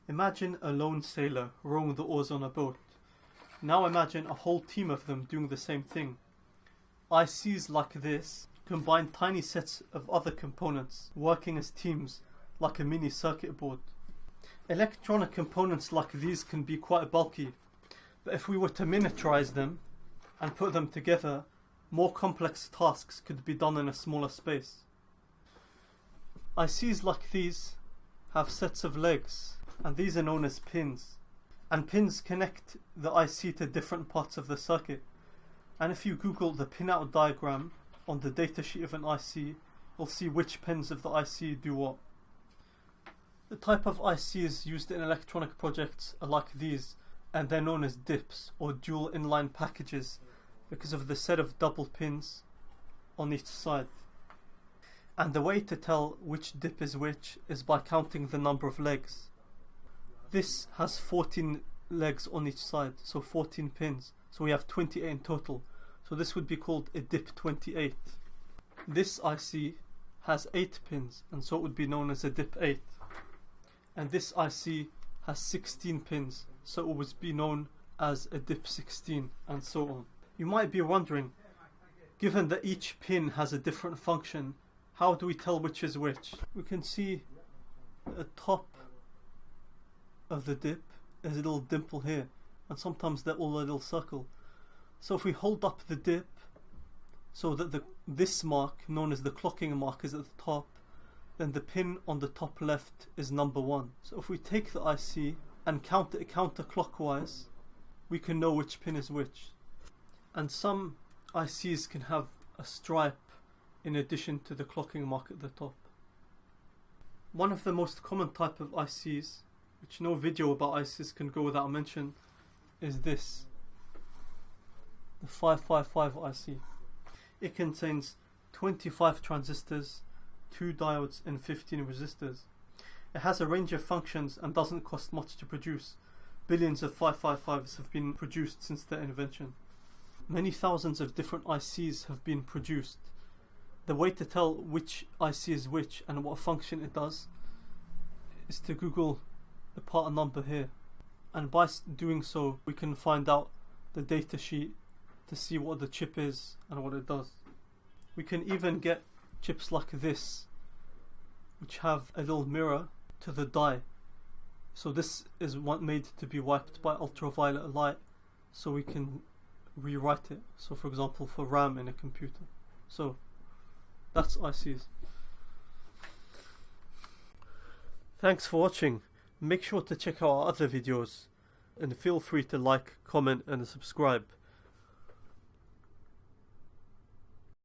Imagine a lone sailor rowing the oars on a boat. Now imagine a whole team of them doing the same thing. ICs like this combine tiny sets of other components working as teams like a mini circuit board. Electronic components like these can be quite bulky, but if we were to miniaturize them and put them together, more complex tasks could be done in a smaller space. ICs like these have sets of legs, and these are known as pins. And pins connect the IC to different parts of the circuit. And if you Google the pinout diagram on the datasheet of an IC, you'll see which pins of the IC do what. The type of ICs used in electronic projects are like these, and they're known as DIPs, or dual inline packages, because of the set of double pins on each side. And the way to tell which dip is which is by counting the number of legs. This has 14 legs on each side, so 14 pins, so we have 28 in total, so this would be called a dip 28. This IC has 8 pins, and so it would be known as a dip 8. And this IC has 16 pins, so it would be known as a dip 16, and so on. You might be wondering, given that each pin has a different function, how do we tell which is which? We can see at the top of the dip is a little dimple here, and sometimes they're all a little circle. So if we hold up the dip so that this mark, known as the clocking mark, is at the top, then the pin on the top left is number 1. So if we take the IC and count it counterclockwise, we can know which pin is which. And some ICs can have a stripe in addition to the clocking mark at the top. One of the most common type of ICs, which no video about ICs can go without mention, is this, the 555 IC. It contains 25 transistors, 2 diodes and 15 resistors. It has a range of functions and doesn't cost much to produce. Billions of 555s have been produced since their invention. Many thousands of different ICs have been produced. The way to tell which IC is which and what function it does is to Google the part number here, and by doing so we can find out the data sheet to see what the chip is and what it does. We can even get chips like this, which have a little mirror to the die. So this is made to be wiped by ultraviolet light, so we can rewrite it. So for example, for RAM in a computer. So that's ICs. Thanks for watching. Make sure to check out our other videos, and feel free to like, comment and subscribe.